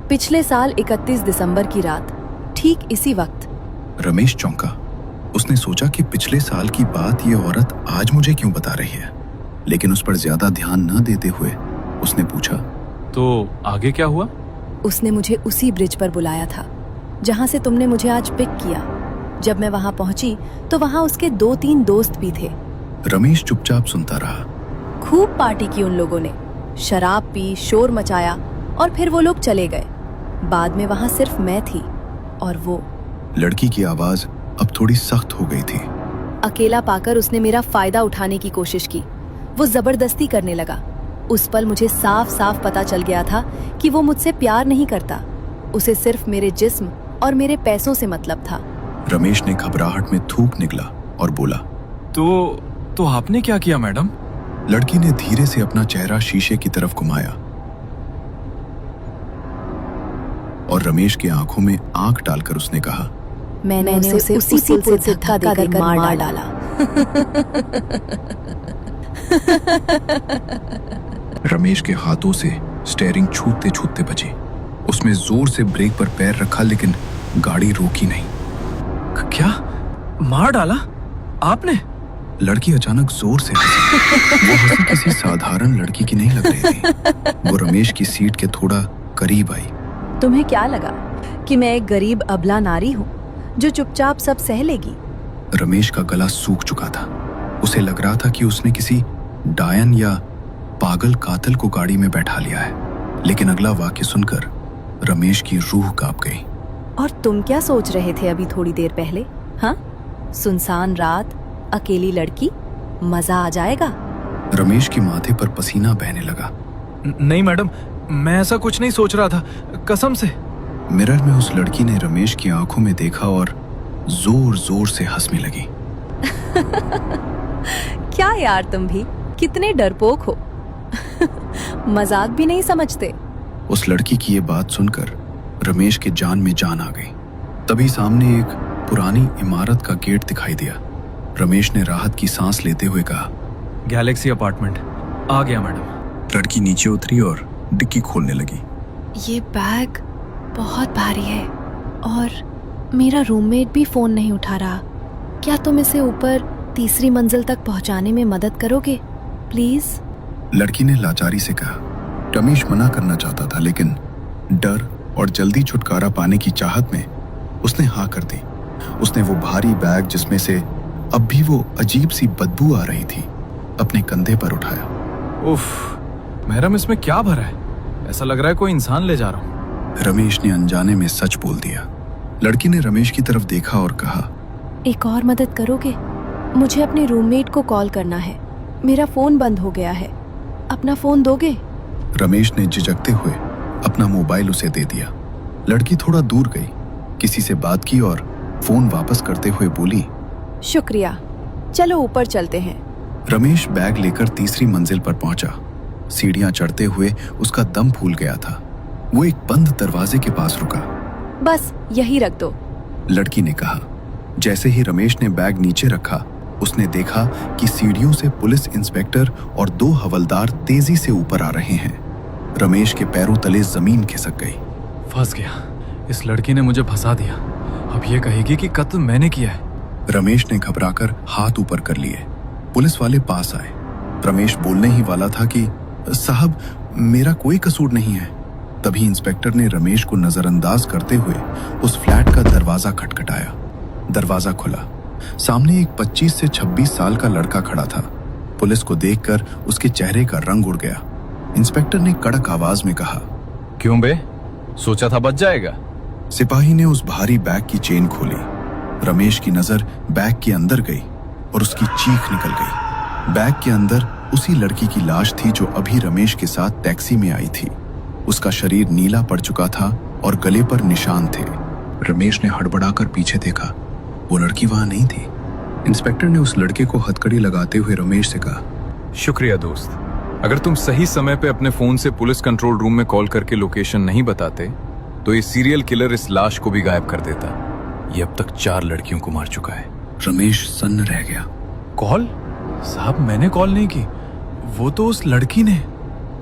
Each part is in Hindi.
पिछले साल 31 दिसंबर की रात, ठीक इसी वक्त। रमेश चौंका। उसने सोचा कि पिछले साल की बात ये औरत आज मुझे क्यों बता रही है, लेकिन उस पर ज्यादा ध्यान न देते हुए उसने पूछा, तो आगे क्या हुआ? उसने मुझे उसी ब्रिज पर बुलाया था जहां से तुमने मुझे आज पिक किया। जब मैं वहां पहुंची तो वहां उसके 2-3 दोस्त भी थे। रमेश चुपचाप सुनता रहा। खूब पार्टी की उन लोगों ने, शराब पी, शोर मचाया और फिर वो लोग चले गए। बाद में वहां सिर्फ मैं थी और वो। लड़की की आवाज अब थोड़ी सख्त हो गई थी। अकेला पाकर उसने मेरा फायदा उठाने की कोशिश की। वो जबरदस्ती करने लगा। उस पल मुझे साफ साफ पता चल गया था कि वो मुझसे प्यार नहीं करता। उसे सिर्फ मेरे जिस्म और मेरे पैसों से मतलब था। रमेश ने घबराहट में थूक निकला और बोला, तो आपने क्या किया मैडम? लड़की ने धीरे से अपना चेहरा शीशे की तरफ घुमाया और रमेश की आंखों में आंख डालकर उसने कहा, मैंने उसे उसी पुल से धक्का देकर मार डाला। रमेश के हाथों से स्टीयरिंग छूटते छूटते बची। उसने जोर से ब्रेक पर पैर रखा लेकिन गाड़ी रोकी नहीं। क्या? मार डाला आपने? लड़की अचानक जोर से हंसी। वो हंसी किसी साधारण लड़की की नहीं लग रही थी। वो रमेश की सीट के थोड़ा करीब आई। तुम्हें क्या लगा कि मैं एक गरीब अबला नारी हूँ जो चुपचाप सब सह लेगी? रमेश का गला सूख चुका था। उसे लग रहा था कि उसने किसी डायन या पागल कातिल को गाड़ी में बैठा लिया है। लेकिन अगला वाक्य सुनकर रमेश की रूह कांप गई। और तुम क्या सोच रहे थे अभी थोड़ी देर पहले? हाँ, सुनसान रात, अकेली लड़की, मजा आ जाएगा। रमेश के माथे पर पसीना बहने लगा। नहीं मैडम, मैं ऐसा कुछ नहीं सोच रहा था, कसम से। मिरर में उस लड़की ने रमेश की आंखों में देखा और जोर जोर से हंसने लगी। क्या यार, तुम भी कितने डरपोक हो। मजाक भी नहीं समझते। उस लड़की की ये बात सुनकर रमेश के जान में जान आ गई। तभी सामने एक पुरानी इमारत का गेट दिखाई दिया। रमेश ने राहत की सांस लेते हुए कहा, गैलेक्सी अपार्टमेंट आ गया मैडम। लड़की नीचे उतरी और डिक्की खोलने लगी। ये बैग बहुत भारी है और मेरा रूममेट भी फोन नहीं उठा रहा। क्या तुम इसे ऊपर तीसरी मंजिल तक पहुंचाने में मदद करोगे प्लीज? लड़की ने लाचारी से कहा। रमेश मना करना चाहता था लेकिन डर और जल्दी छुटकारा पाने की चाहत में उसने हाँ कर दी। उसने वो भारी बैग जिसमें से अब भी वो अजीब सी बदबू आ रही थी अपने कंधे पर उठाया। उफ, मैडम इसमें क्या भरा है? ऐसा लग रहा है कोई इंसान ले जा रहा हूँ। रमेश ने अनजाने में सच बोल दिया। लड़की ने रमेश की तरफ देखा और कहा, एक और मदद करोगे? मुझे अपने रूममेट को कॉल करना है। मेरा फोन बंद हो गया है। अपना फोन दोगे? रमेश ने झिझकते हुए अपना मोबाइल उसे दे दिया। लड़की थोड़ा दूर गई, किसी से बात की और फोन वापस करते हुए बोली, शुक्रिया, चलो ऊपर चलते हैं। रमेश बैग लेकर तीसरी मंजिल पर पहुंचा। सीढ़ियां चढ़ते हुए उसका दम फूल गया था। वो एक बंद दरवाजे के पास रुका। बस यही रख दो, लड़की ने कहा। जैसे ही रमेश ने बैग नीचे रखा, उसने देखा कि सीढ़ियों से पुलिस इंस्पेक्टर और 2 हवलदार तेजी से ऊपर आ रहे हैं। रमेश के पैरों तले जमीन खिसक गई। फंस गया, इस लड़की ने मुझे फंसा दिया। अब ये कहेगी कि कत्ल मैंने किया है। रमेश ने घबराकर हाथ ऊपर कर लिए। पुलिस वाले पास आए। रमेश बोलने ही वाला था कि साहब, मेरा कोई कसूर नहीं है। तभी इंस्पेक्टर ने रमेश को नजरअंदाज करते हुए उस फ्लैट का दरवाजा खटखटाया। दरवाजा खुला। सामने एक 25 से 26 साल का लड़का खड़ा था। पुलिस को देखकर उसके चेहरे का रंग उड़ गया। इंस्पेक्टर ने कड़क आवाज में कहा, क्यों बे, सोचा था बच जाएगा? सिपाही ने उस भारी बैग की चेन खोली। रमेश की नजर बैग के अंदर गई और उसकी चीख निकल गई। बैग के अंदर उसी लड़की की लाश थी जो अभी रमेश के साथ टैक्सी में आई थी। उसका शरीर नीला पड़ चुका था और गले पर निशान थे। रमेश ने हड़बड़ाकर पीछे देखा। वो लड़की वहां नहीं थी। इंस्पेक्टर ने उस लड़के को हथकड़ी लगाते हुए रमेश से कहा, शुक्रिया दोस्त, अगर तुम सही समय पे अपने फोन से पुलिस कंट्रोल रूम में कॉल करके लोकेशन नहीं बताते तो ये सीरियल किलर इस लाश को भी गायब कर देता। ये अब तक 4 लड़कियों को मार चुका है। रमेश सन्न रह गया। कॉल? साहब, मैंने कॉल नहीं की, वो तो उस लड़की ने।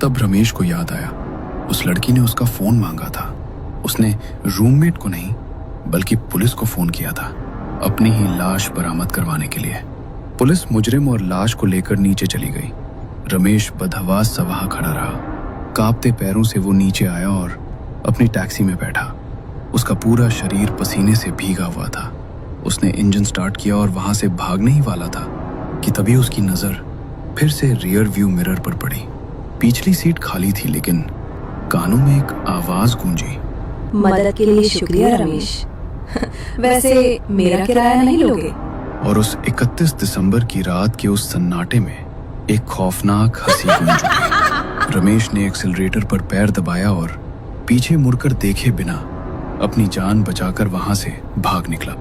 तब रमेश को याद आया, उस लड़की ने उसका फोन मांगा था। उसने रूममेट को नहीं बल्कि पुलिस को फोन किया था, अपनी ही लाश बरामद करवाने के लिए। पुलिस मुजरिम और लाश को लेकर नीचे चली गई। रमेश बदहवास सा वहां खड़ा रहा। कांपते पैरों से वो नीचे आया और अपनी टैक्सी में बैठा। उसका पूरा शरीर पसीने से भीगा हुआ था। उसने इंजन स्टार्ट किया और वहां से भागने ही वाला था कि तभी उसकी नजर फिर से रियर व्यू मिरर पर पड़ी। पिछली सीट खाली थी, लेकिन कानों में एक आवाज गूंजी। मदद के लिए शुक्रिया रमेश। वैसे मेरा किराया नहीं लोगे? और उस 31 दिसंबर की रात के उस सन्नाटे में एक खौफनाक हंसी गूंज उठी। रमेश ने एक्सीलरेटर पर पैर दबाया और पीछे मुड़कर देखे बिना अपनी जान बचाकर वहां से भाग निकला।